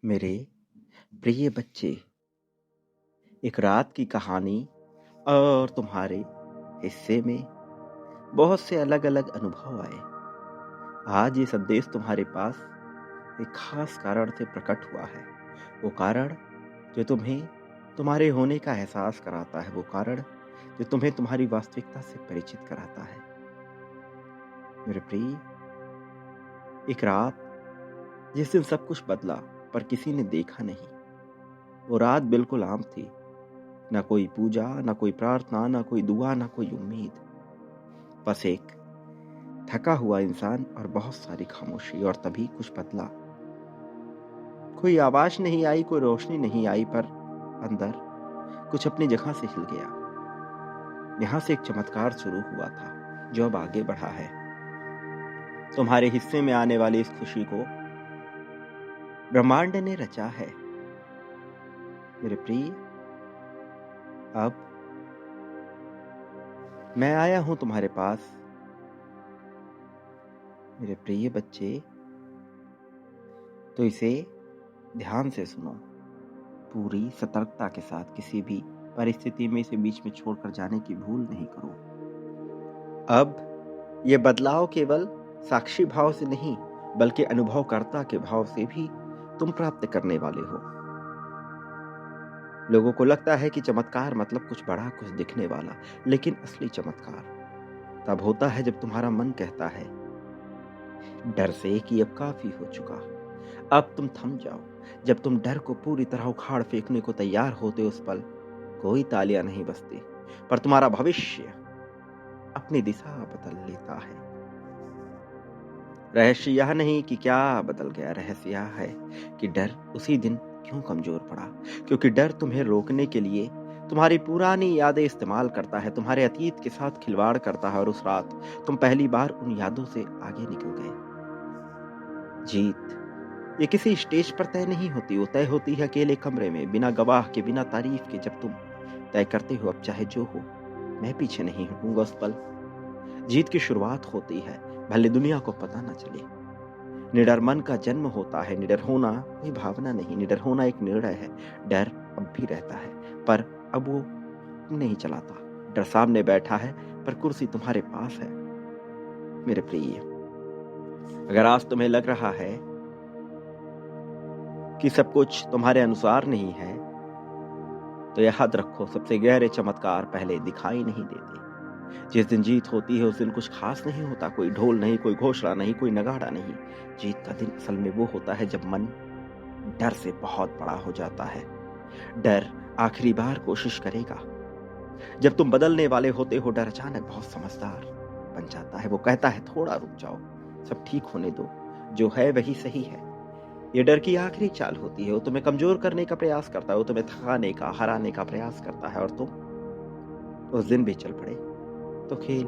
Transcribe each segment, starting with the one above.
मेरे प्रिय बच्चे, एक रात की कहानी और तुम्हारे हिस्से में बहुत से अलग अलग अनुभव आए। आज ये संदेश तुम्हारे पास एक खास कारण से प्रकट हुआ है। वो कारण जो तुम्हें तुम्हारे होने का एहसास कराता है, वो कारण जो तुम्हें तुम्हारी वास्तविकता से परिचित कराता है। मेरे प्रिय, एक रात जिस दिन सब कुछ बदला पर किसी ने देखा नहीं। वो रात बिल्कुल आम थी। ना कोई पूजा, ना कोई प्रार्थना, ना कोई दुआ, ना कोई उम्मीद। बस एक थका हुआ इंसान और बहुत सारी खामोशी। और तभी कुछ बदला। कोई आवाज नहीं आई, कोई रोशनी नहीं आई, पर अंदर कुछ अपनी जगह से हिल गया। यहां से एक चमत्कार शुरू हुआ था जो अब आगे बढ़ा है। तुम्हारे हिस्से में आने वाली इस खुशी को ब्रह्मांड ने रचा है। मेरे प्रिय, अब मैं आया हूं तुम्हारे पास। मेरे प्रिय बच्चे, तो इसे ध्यान से सुनो। पूरी सतर्कता के साथ किसी भी परिस्थिति में इसे बीच में छोड़कर जाने की भूल नहीं करो। अब ये बदलाव केवल साक्षी भाव से नहीं, बल्कि अनुभवकर्ता के भाव से भी तुम प्राप्त करने वाले हो। लोगों को लगता है कि चमत्कार मतलब कुछ बड़ा, कुछ दिखने वाला, लेकिन असली चमत्कार तब होता है जब तुम्हारा मन कहता है डर से कि अब काफी हो चुका। अब तुम थम जाओ। जब तुम डर को पूरी तरह उखाड़ फेंकने को तैयार होते, उस पल कोई तालियां नहीं बजती, पर तुम्हारा भविष्य अपनी दिशा बदल लेता है। रहस्य यह नहीं कि क्या बदल गया, रहस्य यह है कि डर उसी दिन क्यों कमजोर पड़ा। क्योंकि डर तुम्हें रोकने के लिए तुम्हारी पुरानी यादें इस्तेमाल करता है, तुम्हारे अतीत के साथ खिलवाड़ करता है। और उस रात तुम पहली बार उन यादों से आगे निकल गए। जीत ये किसी स्टेज पर तय नहीं होती, वो तय होती है अकेले कमरे में, बिना गवाह के, बिना तारीफ के। जब तुम तय करते हो अब चाहे जो हो, मैं पीछे नहीं हटूंगा, उस पल जीत की शुरुआत होती है, भले दुनिया को पता न चले। निडर मन का जन्म होता है। निडर होना कोई भावना नहीं, निडर होना एक निर्णय है। डर अब भी रहता है, पर अब वो नहीं चलाता। डर सामने बैठा है, पर कुर्सी तुम्हारे पास है। मेरे प्रिय, अगर आज तुम्हें लग रहा है कि सब कुछ तुम्हारे अनुसार नहीं है, तो याद रखो सबसे गहरे चमत्कार पहले दिखाई नहीं देते। जिस दिन जीत होती है उस दिन कुछ खास नहीं होता, कोई ढोल नहीं, कोई घोषणा नहीं, कोई नगाड़ा नहीं। जीत का दिन असल में वो होता है जब मन डर से बहुत बड़ा हो जाता है। डर आखिरी बार कोशिश करेगा। जब तुम बदलने वाले होते हो, डर अचानक बहुत समझदार बन जाता है। वो कहता है थोड़ा रुक जाओ, सब ठीक होने दो, जो है वही सही है। ये डर की आखिरी चाल होती है। वो तुम्हें कमजोर करने का प्रयास करता है, वो तुम्हें थकाने का, हराने का प्रयास करता है। और तुम उस दिन भी चल पड़े तो खेल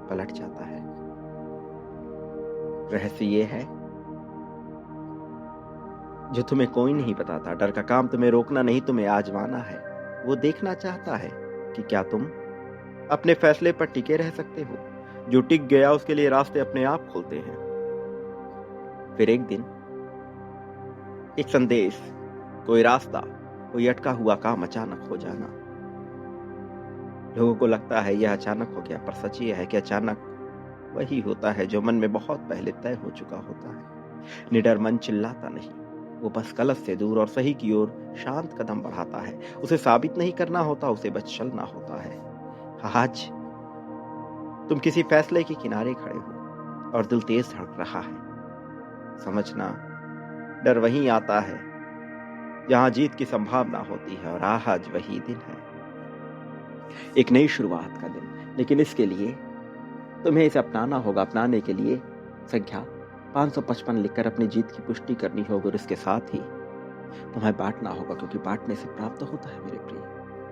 पलट जाता है। रहस्य ये है जो तुम्हें कोई नहीं बताता। डर का काम तुम्हें रोकना नहीं, तुम्हें आजमाना है। वो देखना चाहता है कि क्या तुम अपने फैसले पर टिके रह सकते हो। जो टिक गया उसके लिए रास्ते अपने आप खुलते हैं। फिर एक दिन, एक संदेश, कोई रास्ता, कोई अटका हुआ काम अचानक हो जाना। लोगों को लगता है यह अचानक हो गया, पर सच ये है कि अचानक वही होता है जो मन में बहुत पहले तय हो चुका होता है। निडर मन चिल्लाता नहीं, वो बस गलत से दूर और सही की ओर शांत कदम बढ़ाता है। उसे साबित नहीं करना होता, उसे बस चलना होता है। आज तुम किसी फैसले के किनारे खड़े हो और दिल तेज धड़क रहा है। समझना, डर वहीं आता है जहां जीत की संभावना होती है। और आज वही दिन है, एक नई शुरुआत का दिन। लेकिन इसके लिए तुम्हें इसे अपनाना होगा। अपनाने के लिए संख्या 555 लिखकर अपनी जीत की पुष्टि करनी होगी। और इसके साथ ही तुम्हें बांटना होगा, क्योंकि बांटने से प्राप्त होता है मेरे प्रिय।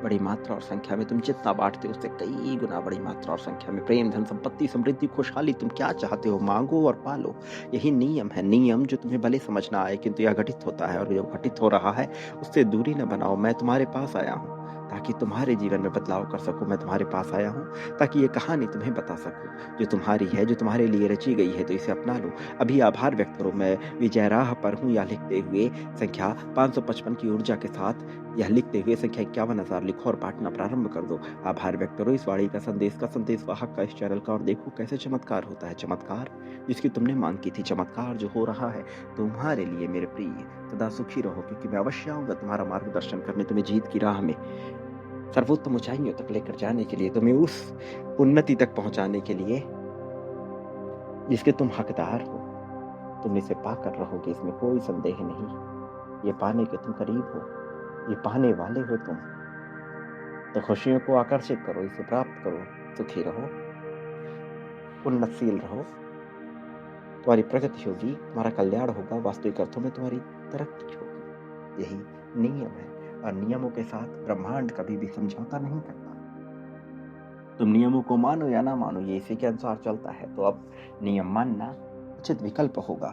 बड़ी मात्रा और संख्या में तुम जितना बांटते हो उससे कई गुना बड़ी मात्रा और संख्या में प्रेम, धन, संपत्ति, समृद्धि, खुशहाली, तुम क्या चाहते हो मांगो और पालो। यही नियम है, नियम जो तुम्हें भले समझ ना आए, किंतु यह घटित होता है। और जो घटित हो रहा है उससे दूरी न बनाओ। मैं तुम्हारे पास आया हूँ ताकि तुम्हारे जीवन में बदलाव कर सकूं। मैं तुम्हारे पास आया हूं ताकि ये कहानी तुम्हें बता सकूं, जो तुम्हारी है, जो तुम्हारे लिए रची गई है, तो इसे अपना लो। अभी आभार व्यक्त करो। मैं विजय राह पर हूं, या लिखते हुए संख्या 555 की ऊर्जा के साथ, यह लिखते हुए संख्या 51,000 लिखो और बांटना प्रारंभ कर दो। आभार व्यक्त करो इस वाणी का संदेश वाहक का, इस चैनल का, और देखो कैसे चमत्कार होता है। चमत्कार जिसकी तुमने मांग की थी, चमत्कार जो हो रहा है तुम्हारे लिए मेरे प्रिय। सदा सुखी रहो, क्योंकि मैं अवश्य आऊंगा तुम्हारा मार्गदर्शन करने, तुम्हें जीत की राह में सर्वोत्तम ऊंचाइयों तक लेकर जाने के लिए, तुम्हें उस उन्नति तक पहुंचाने के लिए जिसके तुम हकदार हो। तुम इसे पाकर रहोगे, इसमें कोई संदेह नहीं। ये पाने के तुम करीब हो, ये पाने वाले हो तुम। तो खुशियों को आकर्षित करो, इसे प्राप्त करो। सुखी रहो, उन्नतशील रहो, तुम्हारी प्रगति होगी, तुम्हारा कल्याण होगा, वास्तविक अर्थों में तुम्हारी तरक्की होगी। यही नियम है, और नियमों के साथ ब्रह्मांड कभी भी समझौता नहीं करता। तुम नियमों को मानो या ना मानो, ये इसी के अनुसार चलता है। तो अब नियम मानना उचित विकल्प होगा।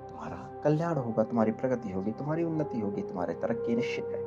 तुम्हारा कल्याण होगा, तुम्हारी प्रगति होगी, तुम्हारी उन्नति होगी, तुम्हारी तरक्की निश्चित है।